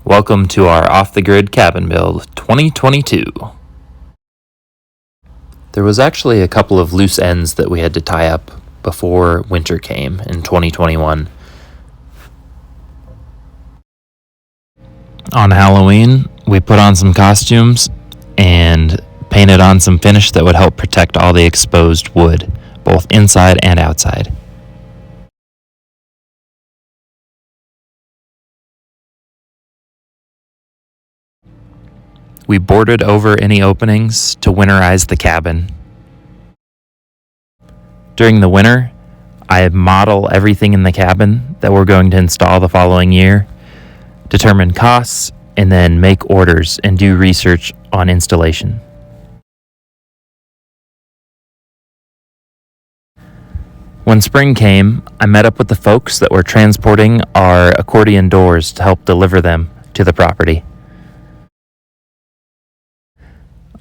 Welcome to our off-the-grid cabin build 2022. There was actually a couple of loose ends that we had to tie up before winter came in 2021. On Halloween, we put on some costumes and painted on some finish that would help protect all the exposed wood, both inside and outside. We boarded over any openings to winterize the cabin. During the winter, I model everything in the cabin that we're going to install the following year, determine costs, and then make orders and do research on installation. When spring came, I met up with the folks that were transporting our accordion doors to help deliver them to the property.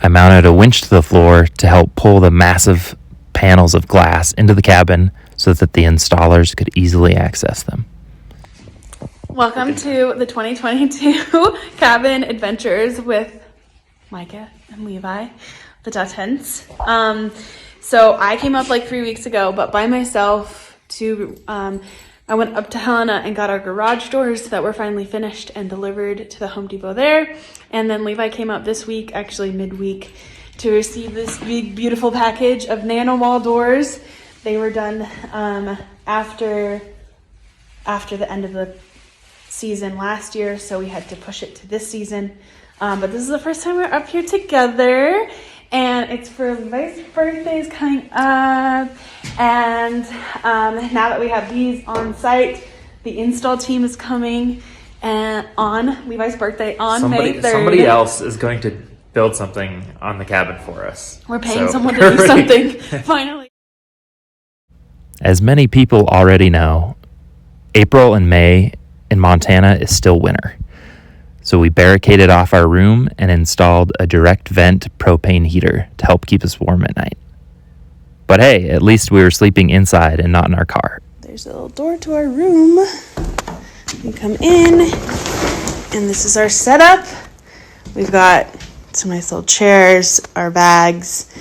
I mounted a winch to the floor to help pull the massive panels of glass into the cabin so that the installers could easily access them. Welcome to the 2022 Cabin Adventures with Micah and Levi, the Duttons. So I came up like 3 weeks ago, but by myself I went up to Helena and got our garage doors that were finally finished and delivered to the Home Depot there. And then Levi came up this week, actually midweek, to receive this big, beautiful package of nano wall doors. They were done after the end of the season last year, so we had to push it to this season. But this is the first time we're up here together, and it's for Levi's birthday is coming up. And now that we have these on site, the install team is coming and on Levi's birthday on May 3rd. Somebody else is going to build something on the cabin for us. We're paying someone to do something, finally. As many people already know, April and May in Montana is still winter. So we barricaded off our room and installed a direct vent propane heater to help keep us warm at night. But hey, at least we were sleeping inside and not in our car. There's a little door to our room. You come in, and this is our setup. We've got some nice little chairs, our bags,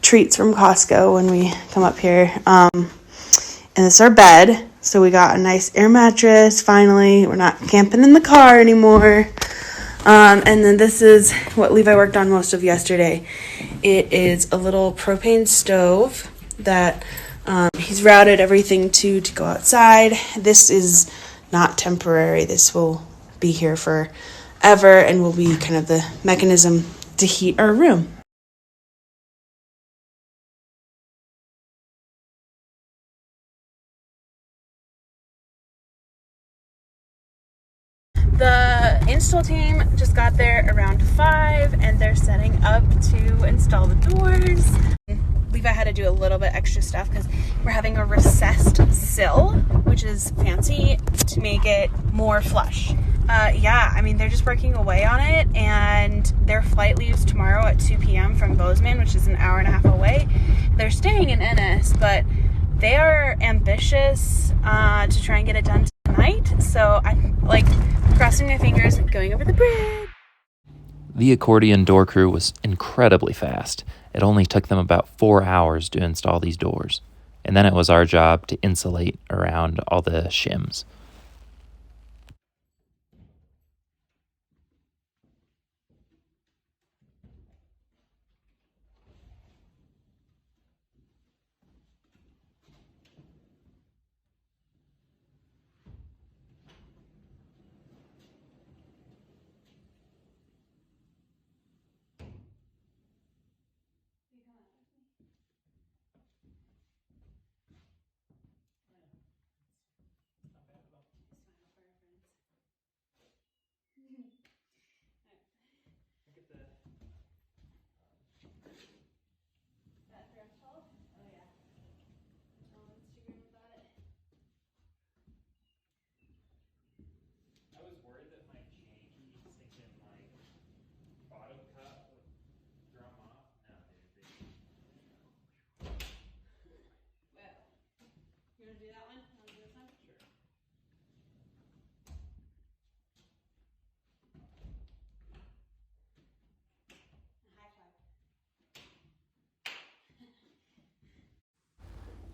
treats from Costco when we come up here. And this is our bed. So we got a nice air mattress, finally. We're not camping in the car anymore. And then this is what Levi worked on most of yesterday. It is a little propane stove that he's routed everything to go outside. This is not temporary. This will be here forever and will be kind of the mechanism to heat our room. The install team just got there around 5 and they're setting up to install the doors. Levi had to do a little bit extra stuff because we're having a recessed sill, which is fancy to make it more flush. They're just working away on it, and their flight leaves tomorrow at 2 p.m. from Bozeman, which is an hour and a half away. They're staying in Ennis, but they are ambitious to try and get it done tonight. So I'm crossing my fingers and going over the bridge. The accordion door crew was incredibly fast. It only took them about 4 hours to install these doors. And then it was our job to insulate around all the shims.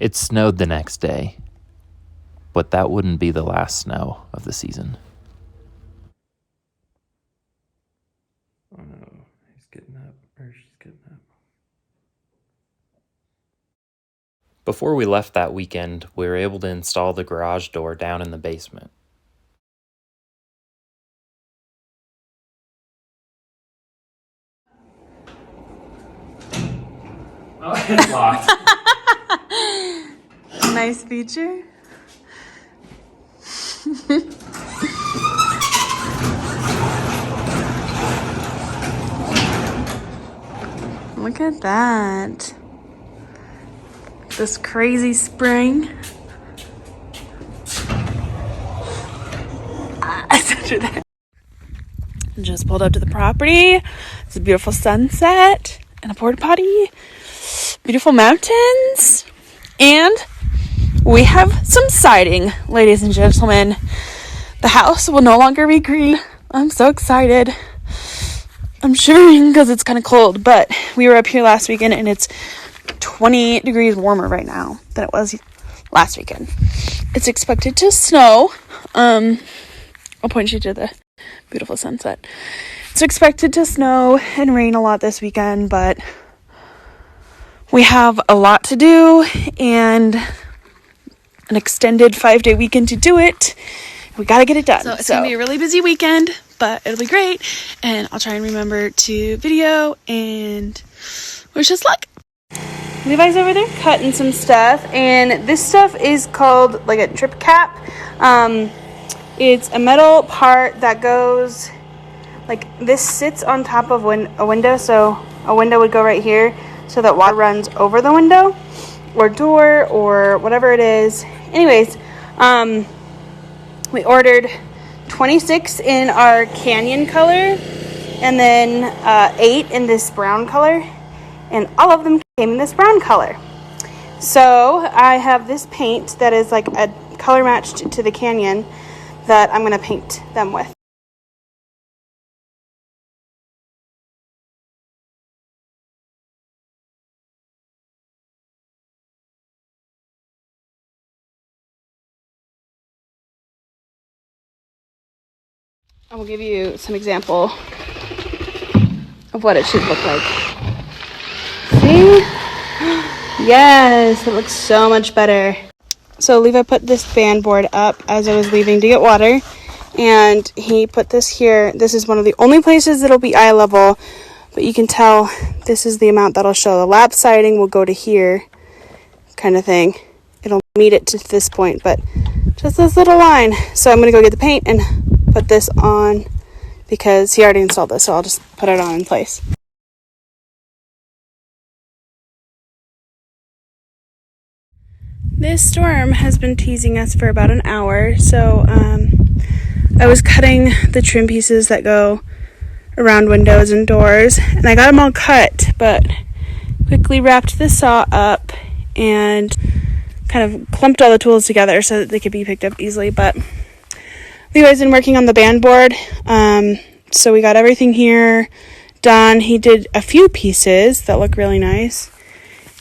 It snowed the next day, but that wouldn't be the last snow of the season. Oh no, he's getting up, or she's getting up. Before we left that weekend, we were able to install the garage door down in the basement. Oh, it's locked. Nice feature. Look at that. This crazy spring. Just pulled up to the property. It's a beautiful sunset and a porta potty. Beautiful mountains. And we have some siding, ladies and gentlemen. The house will no longer be green. I'm so excited. I'm shivering because it's kind of cold, but we were up here last weekend and it's 20 degrees warmer right now than it was last weekend. It's expected to snow. I'll point you to the beautiful sunset. It's expected to snow and rain a lot this weekend, but we have a lot to do and an extended 5-day weekend to do it. We got to get it done. So it's going to be a really busy weekend, but it'll be great. And I'll try and remember to video and wish us luck. Levi's over there cutting some stuff, and this stuff is called like a trip cap. It's a metal part that goes like this, sits on top of a window, so a window would go right here so that water runs over the window or door or whatever it is. Anyways, we ordered 26 in our canyon color and then 8 in this brown color, and all of them came in this brown color. So I have this paint that is like a color matched to the canyon that I'm going to paint them with. I will give you some example of what it should look like. See? Yes, it looks so much better. So Levi put this band board up as I was leaving to get water, and he put this here. This is one of the only places that'll be eye level, but you can tell this is the amount that'll show. The lap siding will go to here, kind of thing. It'll meet it to this point, but just this little line. So I'm going to go get the paint and put this on because he already installed this, so I'll just put it on in place. This storm has been teasing us for about an hour, so I was cutting the trim pieces that go around windows and doors, and I got them all cut, but quickly wrapped the saw up and kind of clumped all the tools together so that they could be picked up easily. But Levi's been working on the band board, so we got everything here done. He did a few pieces that look really nice,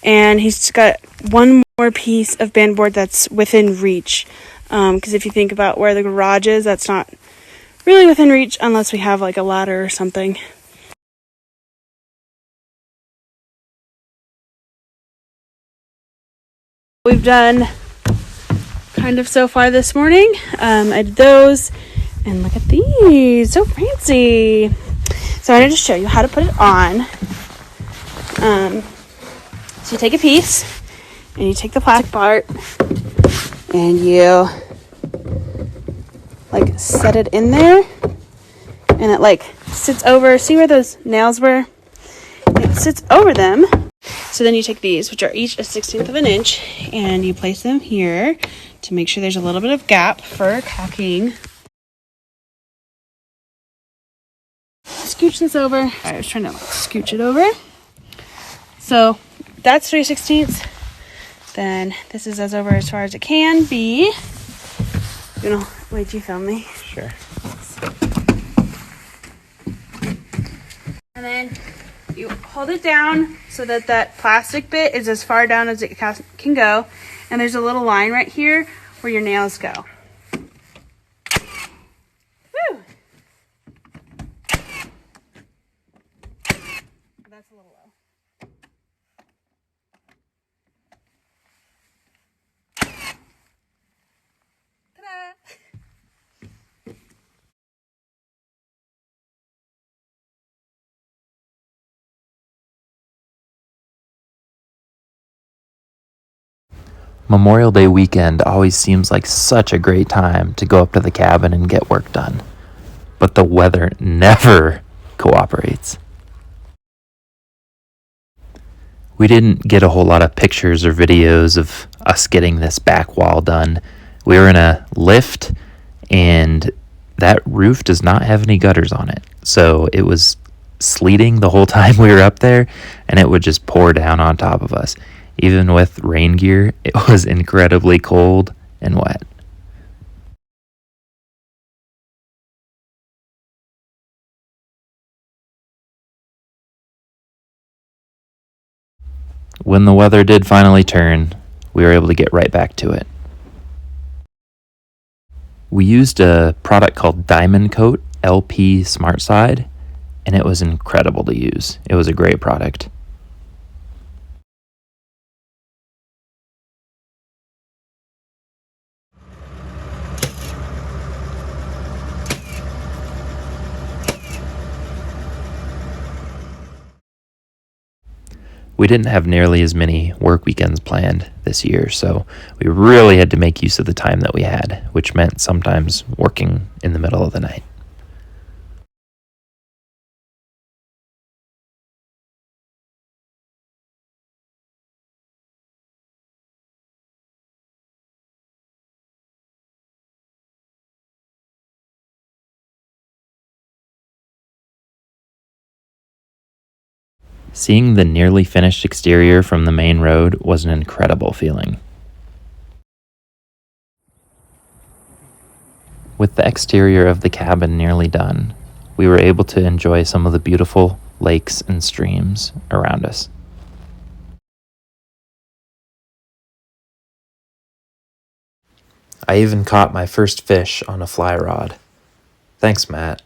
and he's got one more piece of band board that's within reach, because if you think about where the garage is, that's not really within reach unless we have like a ladder or something. We've done kind of so far this morning. I did those, and look at these, so fancy. So I wanted to show you how to put it on. So you take a piece and you take the plastic part and you like set it in there, and it like sits over. See where those nails were? It sits over them. So then you take these, which are each a 1/16 of an inch, and you place them here to make sure there's a little bit of gap for caulking. Scooch this over. I was trying to like scooch it over. So that's 3/16. Then this is as over as far as it can be. You know, wait, you film me? Sure. And then you hold it down so that that plastic bit is as far down as it can go. and there's a little line right here where your nails go. Woo! That's a little low. Ta-da! Memorial Day weekend always seems like such a great time to go up to the cabin and get work done, but the weather never cooperates. We didn't get a whole lot of pictures or videos of us getting this back wall done. We were in a lift, and that roof does not have any gutters on it, so it was sleeting the whole time we were up there, and it would just pour down on top of us. Even with rain gear, it was incredibly cold and wet. When the weather did finally turn, we were able to get right back to it. We used a product called Diamond Coat LP Smart Side, and it was incredible to use. It was a great product. We didn't have nearly as many work weekends planned this year, so we really had to make use of the time that we had, which meant sometimes working in the middle of the night. Seeing the nearly finished exterior from the main road was an incredible feeling. With the exterior of the cabin nearly done, we were able to enjoy some of the beautiful lakes and streams around us. I even caught my first fish on a fly rod. Thanks, Matt.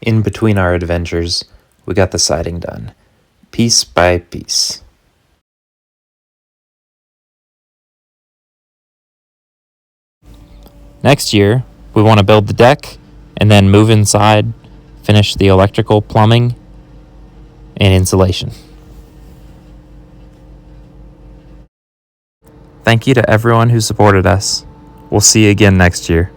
In between our adventures, we got the siding done, piece by piece. Next year, we want to build the deck and then move inside, finish the electrical, plumbing, and insulation. Thank you to everyone who supported us. We'll see you again next year.